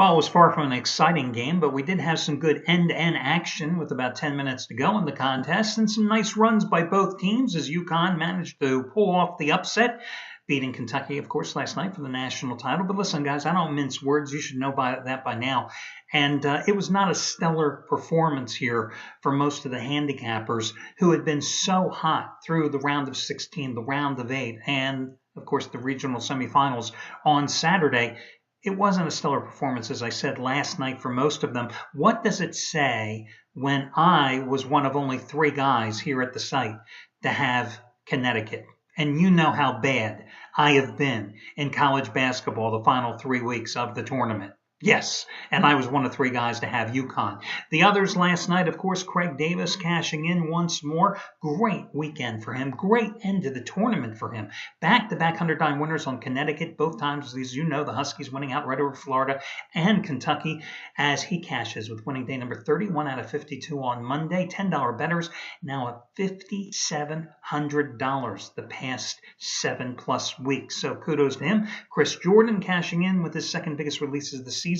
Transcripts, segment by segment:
Well, it was far from an exciting game, but we did have some good end-to-end action with about 10 minutes to go in the contest and some nice runs by both teams as UConn managed to pull off the upset, beating Kentucky, of course, last night for the national title. But listen, guys, I don't mince words. You should know that by now. And it was not a stellar performance here for most of the handicappers who had been so hot through the round of 16, the round of 8, and, of course, the regional semifinals on Saturday. It wasn't a stellar performance, as I said last night, for most of them. What does it say when I was one of only 3 guys here at the site to have Connecticut? And you know how bad I have been in college basketball the final 3 weeks of the tournament. Yes, and I was one of 3 guys to have UConn. The others last night, of course, Craig Davis cashing in once more. Great weekend for him. Great end to the tournament for him. Back-to-back 100-dime winners on Connecticut. Both times, as you know, the Huskies winning out right over Florida and Kentucky as he cashes with winning day number 31 out of 52 on Monday. $10 bettors, now at $5,700 the past 7+ weeks. So kudos to him. Chris Jordan cashing in with his second biggest releases of the season.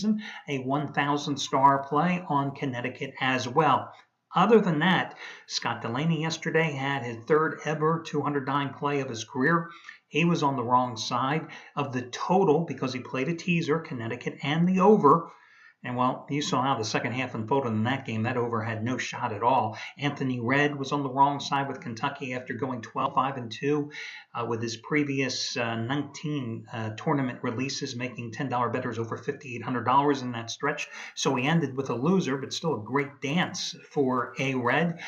A 1,000-star play on Connecticut as well. Other than that, Scott Delaney yesterday had his third ever 200-dime play of his career. He was on the wrong side of the total because he played a teaser, Connecticut, and the over. And, well, you saw how the second half unfolded in that game. That over had no shot at all. Anthony Redd was on the wrong side with Kentucky after going 12-5-2 with his previous 19 tournament releases, making $10 bettors over $5,800 in that stretch. So he ended with a loser, but still a great dance for A. Redd.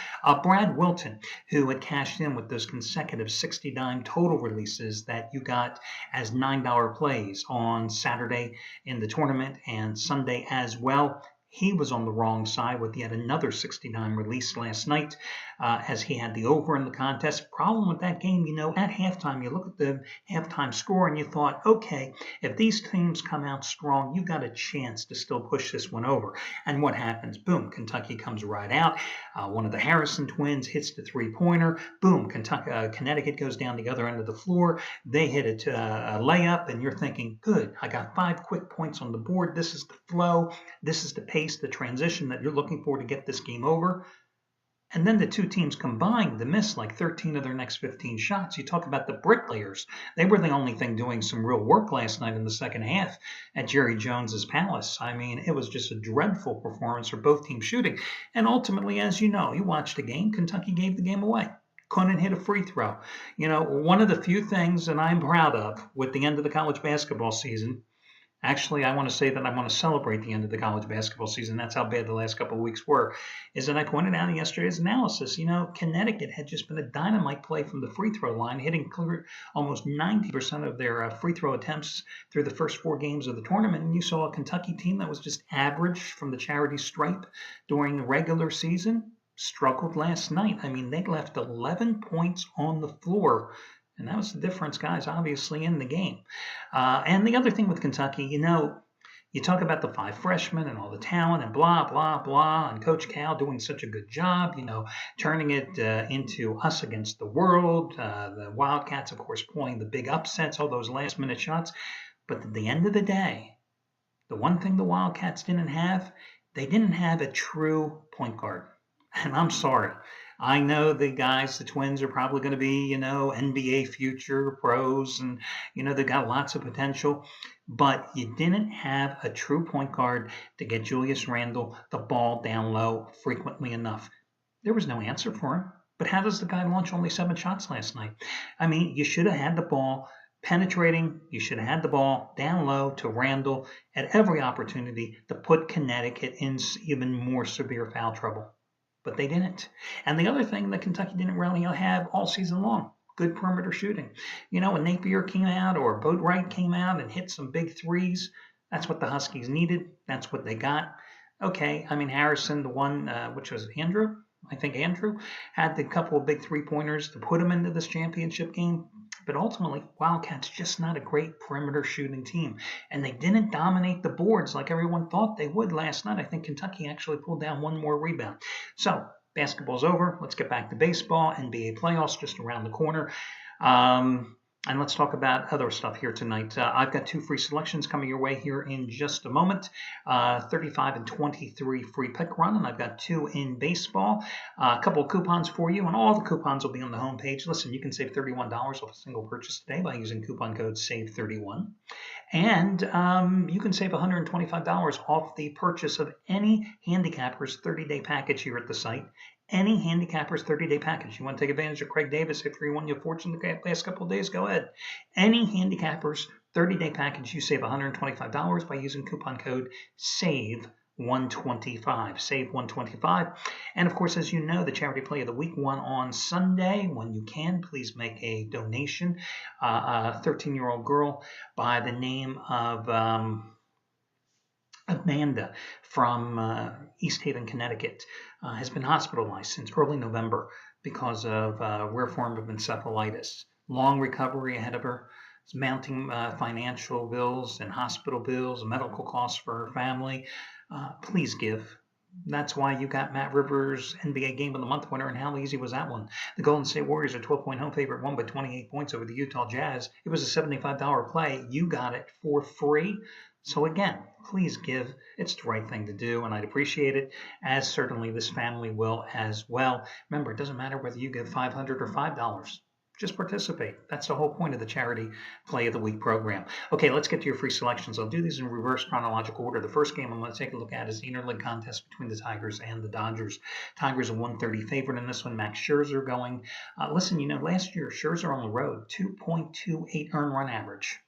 Brad Wilton, who had cashed in with those consecutive 60-dime total releases that you got as $9 plays on Saturday in the tournament and Sunday as well. He was on the wrong side with yet another 69 release last night as he had the over in the contest. Problem with that game, at halftime, you look at the halftime score and you thought, okay, if these teams come out strong, you got a chance to still push this one over. And what happens? Boom, Kentucky comes right out. One of the Harrison twins hits the three-pointer. Boom, Connecticut goes down the other end of the floor. They hit a layup, and you're thinking, good, I got 5 quick points on the board. This is the flow. This is the pace, the transition that you're looking for to get this game over. And then the two teams combined to miss like 13 of their next 15 shots. You talk about the bricklayers. They were the only thing doing some real work last night in the second half at Jerry Jones's Palace. I mean, it was just a dreadful performance for both teams shooting. And ultimately, as you know, you watched the game, Kentucky gave the game away. Couldn't hit a free throw. One of the few things that I'm proud of with the end of the college basketball season. Actually, I want to say that I want to celebrate the end of the college basketball season. That's how bad the last couple of weeks were. Is that I pointed out in yesterday's analysis, Connecticut had just been a dynamite play from the free throw line, hitting clear almost 90% of their free throw attempts through the first 4 games of the tournament. And you saw a Kentucky team that was just average from the charity stripe during the regular season. Struggled last night. I mean, they left 11 points on the floor. And that was the difference, guys, obviously, in the game. And the other thing with Kentucky, you talk about the 5 freshmen and all the talent and blah, blah, blah, and Coach Cal doing such a good job, turning it into us against the world. The Wildcats, of course, pulling the big upsets, all those last-minute shots. But at the end of the day, the one thing the Wildcats didn't have, they didn't have a true point guard. And I'm sorry. I know the guys, the twins, are probably going to be, NBA future pros, and, they've got lots of potential. But you didn't have a true point guard to get Julius Randle the ball down low frequently enough. There was no answer for him. But how does the guy launch only 7 shots last night? I mean, you should have had the ball penetrating. You should have had the ball down low to Randle at every opportunity to put Connecticut in even more severe foul trouble. But they didn't. And the other thing that Kentucky didn't really have all season long, good perimeter shooting. When Napier came out or Boatwright came out and hit some big threes, that's what the Huskies needed. That's what they got. Okay, I mean, Harrison, the one, which was Andrew, I think Andrew, had the couple of big three-pointers to put him into this championship game. But ultimately, Wildcats just not a great perimeter shooting team. And they didn't dominate the boards like everyone thought they would last night. I think Kentucky actually pulled down 1 more rebound. So, basketball's over. Let's get back to baseball. NBA playoffs just around the corner. And let's talk about other stuff here tonight. I've got 2 free selections coming your way here in just a moment. 35 and 23 free pick run, and I've got 2 in baseball. A couple of coupons for you, and all the coupons will be on the homepage. Listen, you can save $31 off a single purchase today by using coupon code SAVE31. And you can save $125 off the purchase of any handicapper's 30-day package here at the site. Any handicapper's 30-day package. You want to take advantage of Craig Davis after he won you a fortune the last couple of days? Go ahead. Any handicapper's 30-day package, you save $125 by using coupon code SAVE125. SAVE125. And of course, as you know, the charity play of the week won on Sunday. When you can, please make a donation. A 13-year-old girl by the name of Amanda from East Haven, Connecticut, has been hospitalized since early November because of rare form of encephalitis. Long recovery ahead of her. It's mounting financial bills and hospital bills, medical costs for her family. Please give. That's why you got Matt Rivers' NBA Game of the Month winner, and how easy was that one? The Golden State Warriors are 12-point home favorite, won by 28 points over the Utah Jazz. It was a $75 play. You got it for free. So again, please give. It's the right thing to do, and I'd appreciate it, as certainly this family will as well. Remember, it doesn't matter whether you give $500 or $5. Just participate. That's the whole point of the Charity Play of the Week program. Okay, let's get to your free selections. I'll do these in reverse chronological order. The first game I'm going to take a look at is the interleague contest between the Tigers and the Dodgers. Tigers a 130 favorite in this one. Max Scherzer going. Listen, last year Scherzer on the road, 2.28 earned run average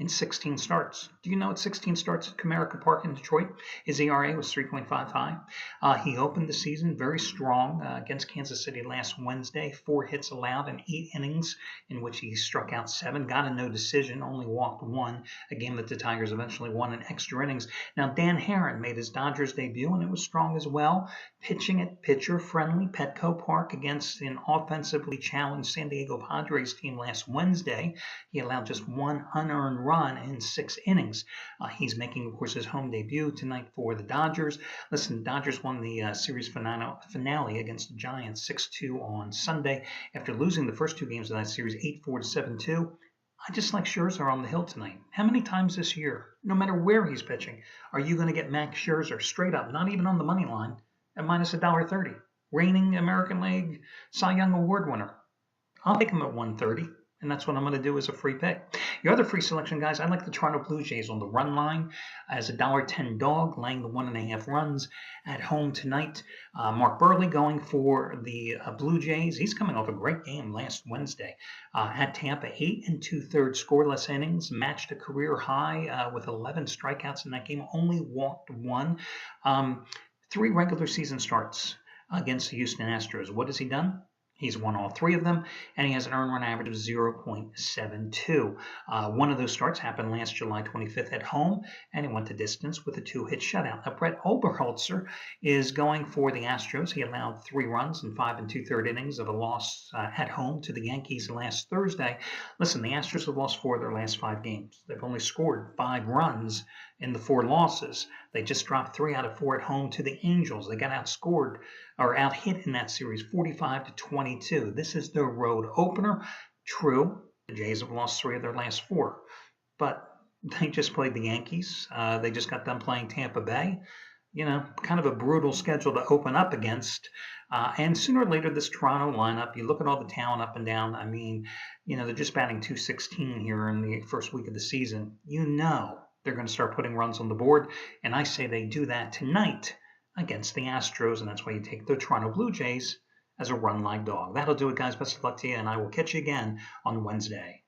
in 16 starts. Do you know at 16 starts at Comerica Park in Detroit, his ERA was 3.55. He opened the season very strong against Kansas City last Wednesday. 4 hits allowed in 8 innings, in which he struck out 7, got a no decision, only walked 1, a game that the Tigers eventually won in extra innings. Now, Dan Herron made his Dodgers debut, and it was strong as well, pitching at pitcher-friendly Petco Park against an offensively challenged San Diego Padres team last Wednesday. He allowed just 1 unearned run in 6 innings. He's making, of course, his home debut tonight for the Dodgers. Listen, the Dodgers won the series finale against the Giants 6-2 on Sunday after losing the first 2 games of that series 8-4 to 7-2. I just like Scherzer on the hill tonight. How many times this year, no matter where he's pitching, are you going to get Max Scherzer straight up, not even on the money line, at minus $1.30? Reigning American League Cy Young Award winner. I'll take him at 130. And that's what I'm going to do as a free pick. Your other free selection, guys, I like the Toronto Blue Jays on the run line as a $1.10 dog, laying the 1.5 runs at home tonight. Mark Burley going for the Blue Jays. He's coming off a great game last Wednesday at Tampa. 8 2/3 scoreless innings, matched a career high with 11 strikeouts in that game. Only walked 1. 3 regular season starts against the Houston Astros. What has he done? He's won all 3 of them, and he has an earned run average of 0.72. One of those starts happened last July 25th at home, and he went the distance with a 2-hit shutout. Now, Brett Oberholzer is going for the Astros. He allowed 3 runs in 5 2/3 innings of a loss at home to the Yankees last Thursday. Listen, the Astros have lost 4 of their last 5 games. They've only scored 5 runs in the 4 losses. They just dropped 3 out of 4 at home to the Angels. They got outscored or out-hit in that series 45-22. This is their road opener. True, the Jays have lost 3 of their last 4, but they just played the Yankees. They just got done playing Tampa Bay. Kind of a brutal schedule to open up against. And sooner or later, this Toronto lineup, you look at all the talent up and down. I mean, they're just batting .216 here in the first week of the season. They're going to start putting runs on the board, and I say they do that tonight against the Astros, and that's why you take the Toronto Blue Jays as a run-like dog. That'll do it, guys. Best of luck to you, and I will catch you again on Wednesday.